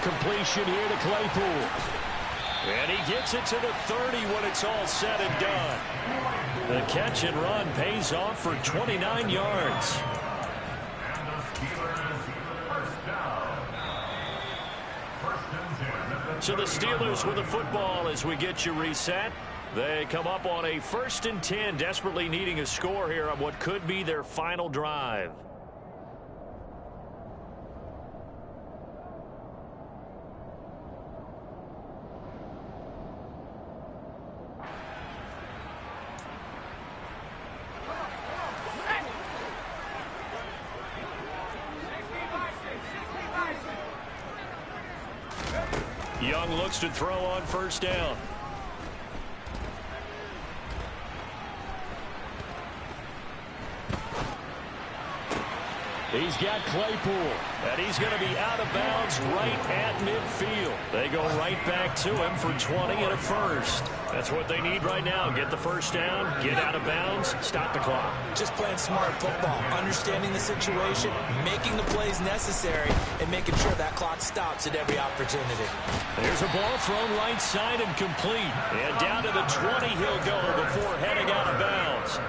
Completion here to Claypool. And he gets it to the 30 when it's all said and done. The catch and run pays off for 29 yards. So the Steelers with the football as we get you reset. They come up on a 1st and 10, desperately needing a score here on what could be their final drive. Young looks to throw on 1st down. He's got Claypool, and he's going to be out of bounds right at midfield. They go right back to him for 20 and a 1st. That's what they need right now. Get the 1st down, get out of bounds, stop the clock. Just playing smart football, understanding the situation, making the plays necessary, and making sure that clock stops at every opportunity. There's a ball thrown right side and complete. And down to the 20 he'll go before heading out of bounds.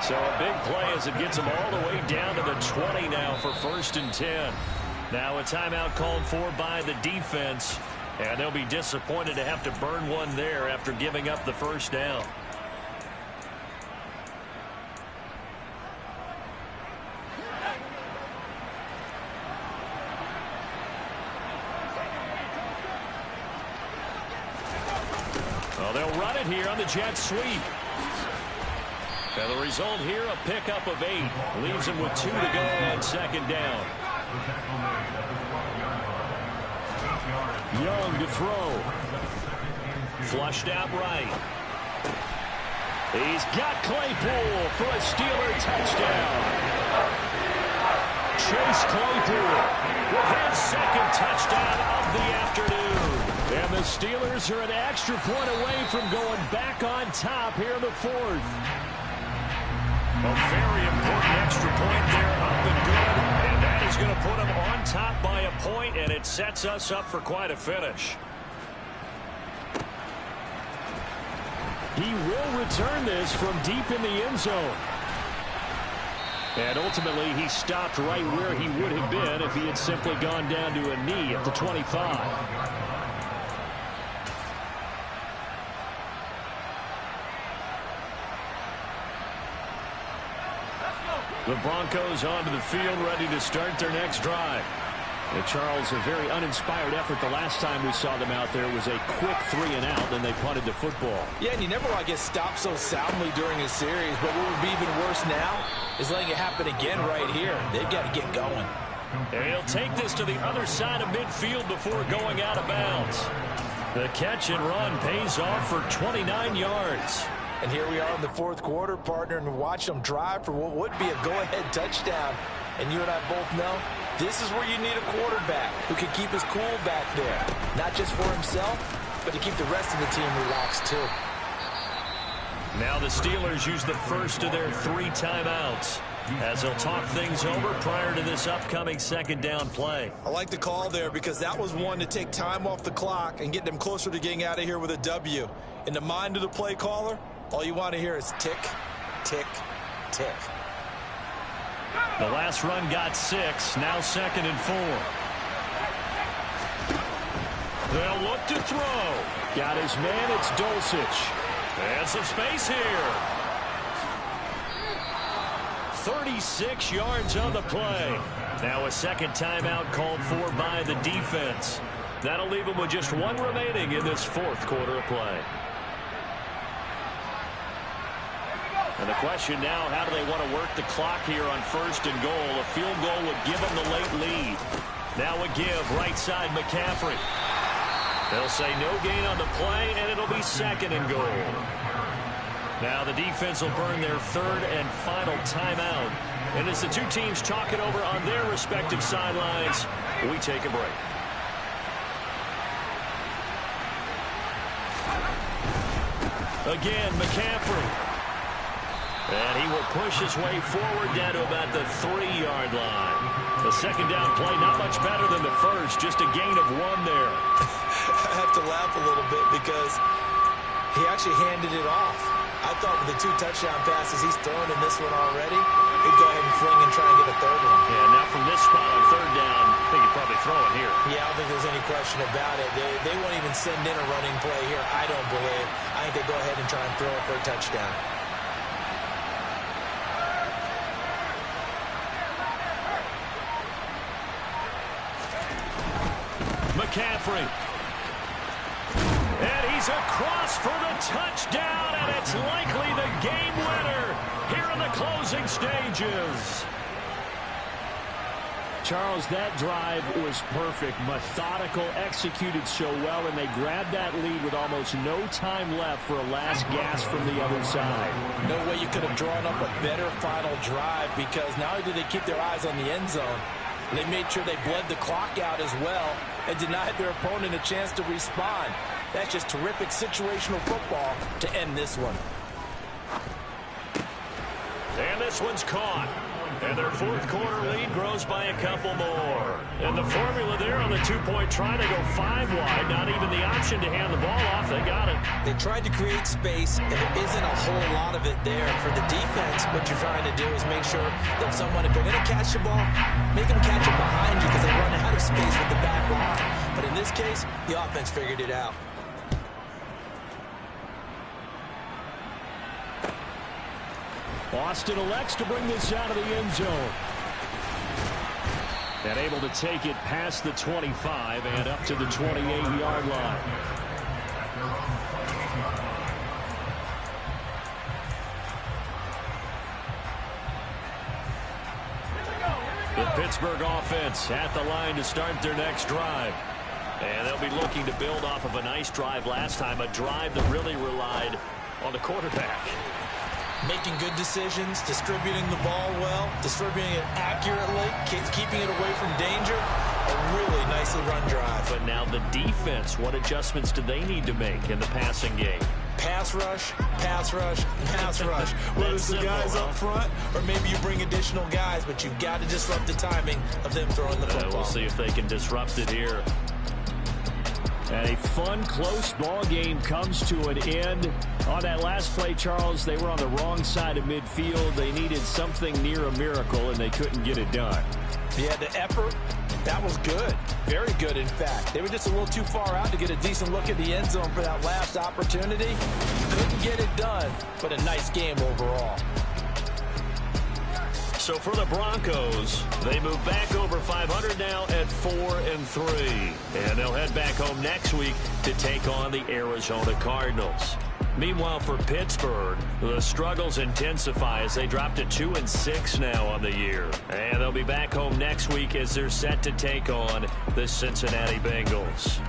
So a big play as it gets him all the way down to the 20 now for 1st and 10. Now a timeout called for by the defense, and they'll be disappointed to have to burn one there after giving up the first down. Well, they'll run it here on the jet sweep. And the result here, a pickup of 8. Leaves him with 2 to go on second down. Young to throw. Flushed out right. He's got Claypool for a Steeler touchdown. Chase Claypool with his second touchdown of the afternoon. And the Steelers are an extra point away from going back on top here in the fourth. A very important extra point there, up and good. And that is going to put them on top by a point, and it sets us up for quite a finish. He will return this from deep in the end zone. And ultimately, he stopped right where he would have been if he had simply gone down to a knee at the 25. The Broncos onto the field, ready to start their next drive. And Charles, a very uninspired effort the last time we saw them out there was a quick 3-and-out, then they punted the football. Yeah, and you never want to get stopped so soundly during a series, but what would be even worse now is letting it happen again right here. They've got to get going. And he'll take this to the other side of midfield before going out of bounds. The catch and run pays off for 29 yards. And here we are in the fourth quarter, partner, and watch them drive for what would be a go-ahead touchdown. And you and I both know this is where you need a quarterback who can keep his cool back there. Not just for himself, but to keep the rest of the team relaxed too. Now the Steelers use the first of their 3 timeouts as they'll talk things over prior to this upcoming second down play. I like the call there because that was one to take time off the clock and get them closer to getting out of here with a W. In the mind of the play caller, all you want to hear is tick, tick, tick. The last run got 6, now 2nd and 4. They'll look to throw. Got his man, it's Dulcich. And some space here. 36 yards on the play. Now a second timeout called for by the defense. That'll leave them with just 1 remaining in this fourth quarter of play. And the question now, how do they want to work the clock here on 1st and goal? A field goal would give them the late lead. Now a give, right side McCaffrey. They'll say no gain on the play, and it'll be 2nd and goal. Now the defense will burn their 3rd and final timeout. And as the two teams talk it over on their respective sidelines, we take a break. Again, McCaffrey. And he will push his way forward down to about the 3-yard line. The second down play not much better than the first, just a gain of 1 there. I have to laugh a little bit because he actually handed it off. I thought with the 2 touchdown passes he's thrown in this one already, he'd go ahead and fling and try and get a 3rd one. Yeah, now from this spot on 3rd down, I think he'd probably throw it here. Yeah, I don't think there's any question about it. They won't even send in a running play here, I don't believe. I think they go ahead and try and throw it for a touchdown. McCaffrey. And he's across for the touchdown, and it's likely the game winner here in the closing stages. Charles, that drive was perfect, methodical, executed so well, and they grabbed that lead with almost no time left for a last gasp from the other side. No way you could have drawn up a better final drive because not only did they keep their eyes on the end zone, they made sure they bled the clock out as well and denied their opponent a chance to respond. That's just terrific situational football to end this one. And this one's caught. And their fourth quarter lead grows by a couple more. And the formula there on the two-point try to go 5 wide. Not even the option to hand the ball off. They got it. They tried to create space, and there isn't a whole lot of it there. For the defense, what you're trying to do is make sure that someone, if they're going to catch the ball, make them catch it behind you because they run out of space with the back line. But in this case, the offense figured it out. Boston elects to bring this out of the end zone. And able to take it past the 25 and up to the 28-yard line. The Pittsburgh offense at the line to start their next drive. And they'll be looking to build off of a nice drive last time, a drive that really relied on the quarterback. Making good decisions, distributing the ball well, distributing it accurately, keeping it away from danger. A really nicely run drive. But now the defense, what adjustments do they need to make in the passing game? Pass rush, pass rush, pass rush. Whether it's the guys up front or maybe you bring additional guys, but you've got to disrupt the timing of them throwing the football. We'll see if they can disrupt it here. And a fun, close ball game comes to an end. On that last play, Charles, they were on the wrong side of midfield. They needed something near a miracle, and they couldn't get it done. Yeah, the effort, that was good. Very good, in fact. They were just a little too far out to get a decent look at the end zone for that last opportunity. Couldn't get it done, but a nice game overall. So for the Broncos, they move back over 500 now at 4-3. And they'll head back home next week to take on the Arizona Cardinals. Meanwhile, for Pittsburgh, the struggles intensify as they drop to 2-6 now on the year. And they'll be back home next week as they're set to take on the Cincinnati Bengals.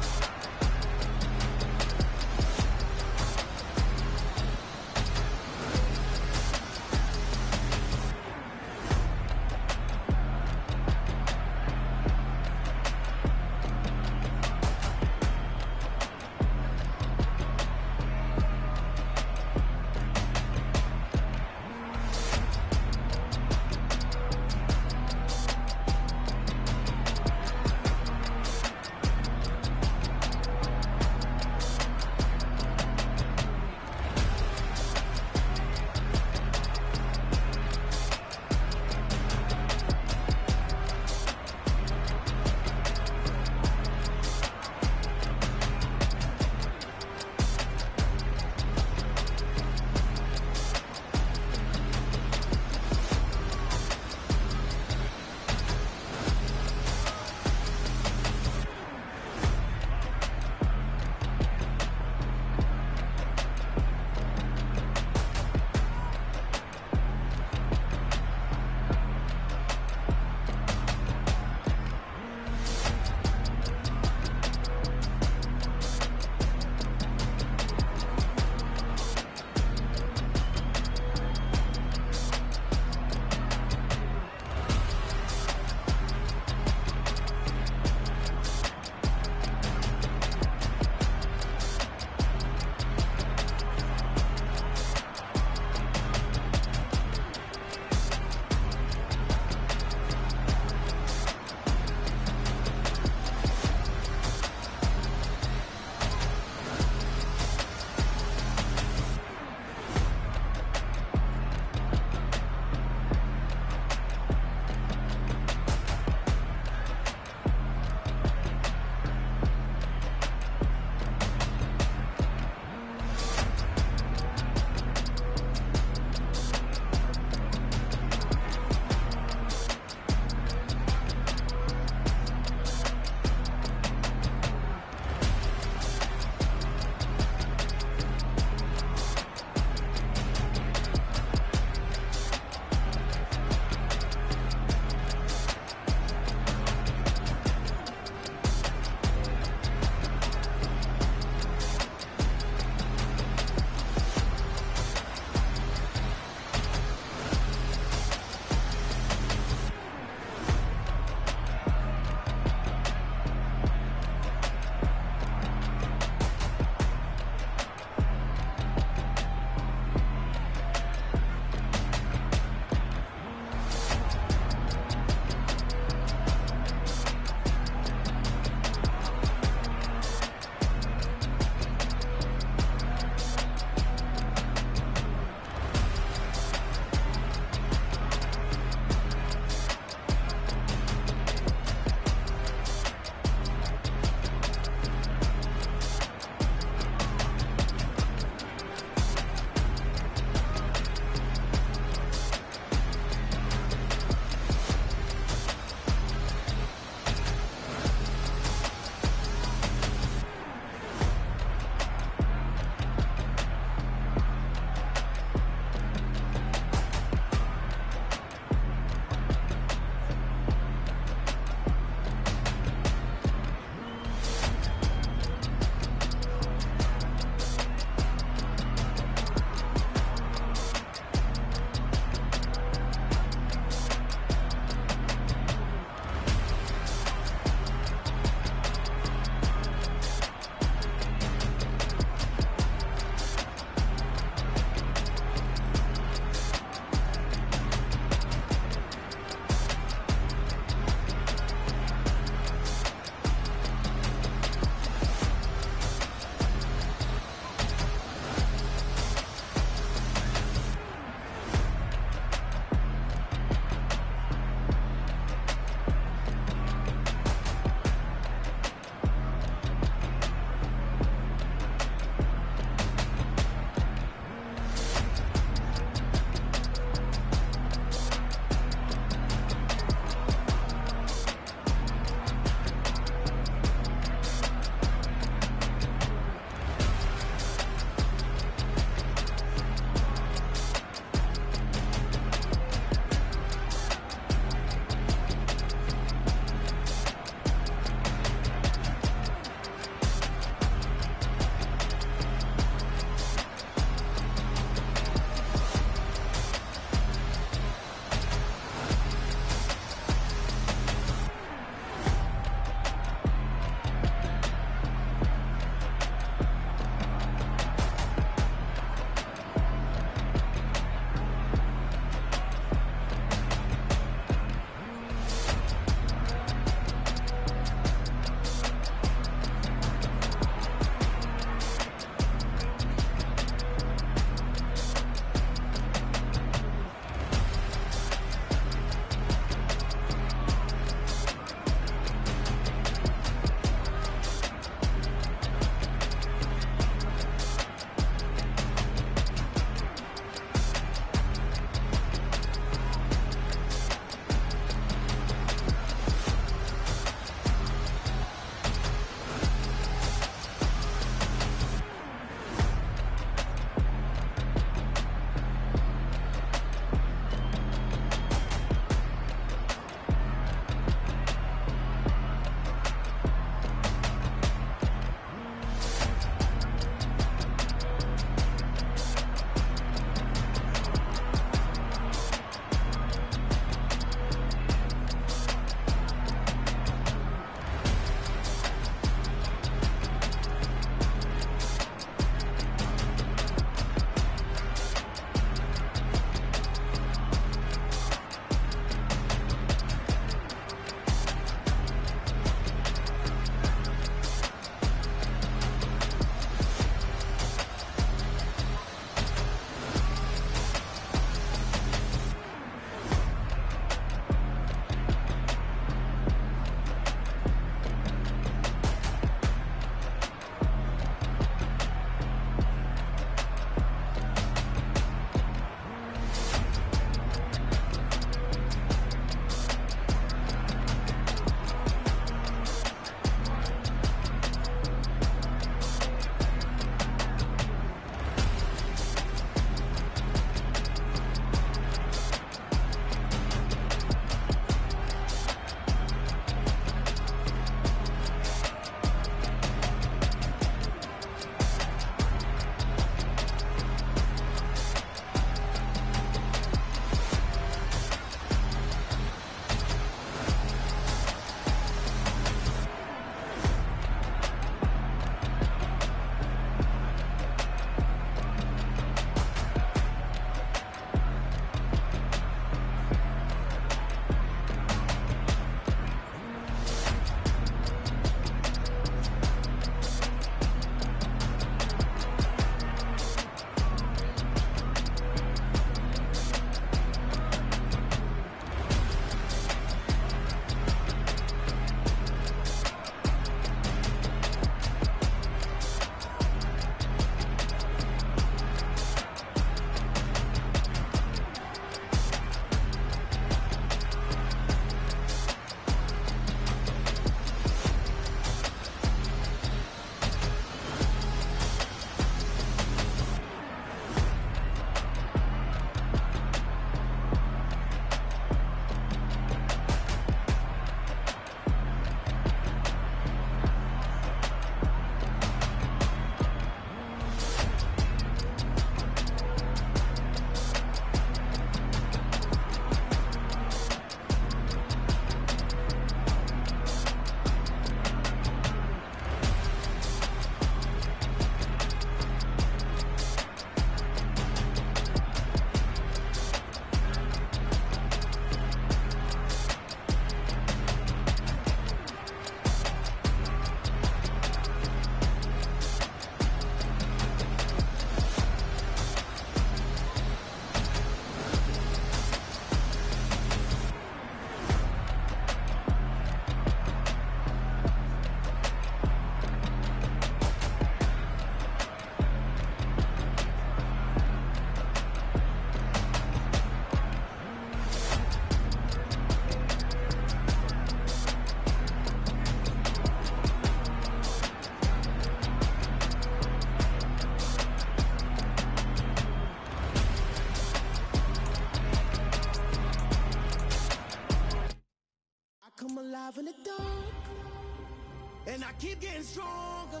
keep getting stronger.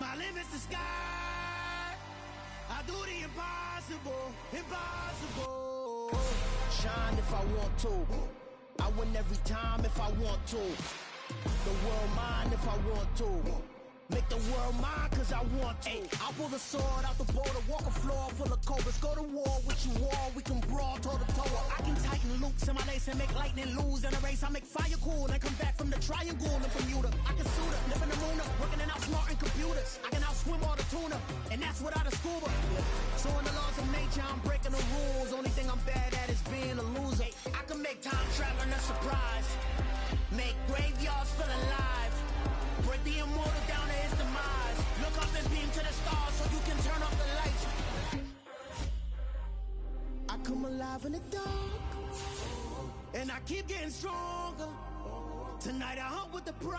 My limit's the sky. I do the impossible, impossible. Shine if I want to. I win every time if I want to. The world mine if I want to. Make the world mine cause I want to. I pull the sword out the border, walk a floor full of cobras. Go to war with you all, we can brawl toe to toe. I can tighten loops in my lace and make lightning lose in a race. I make fire cool and come back from the triangle in Bermuda. I can suit up, live in the moon up, working and outsmarting computers. I can outswim all the tuna, and that's without a scuba. So in the laws of nature, I'm breaking the rules. Only thing I'm bad at is being a loser. I can make time traveling a surprise, make graveyards feel alive, break the immortal down to his demise. Look up and beam to the stars so you can turn off the lights. I come alive in the dark, and I keep getting stronger. Tonight I hunt with the pride.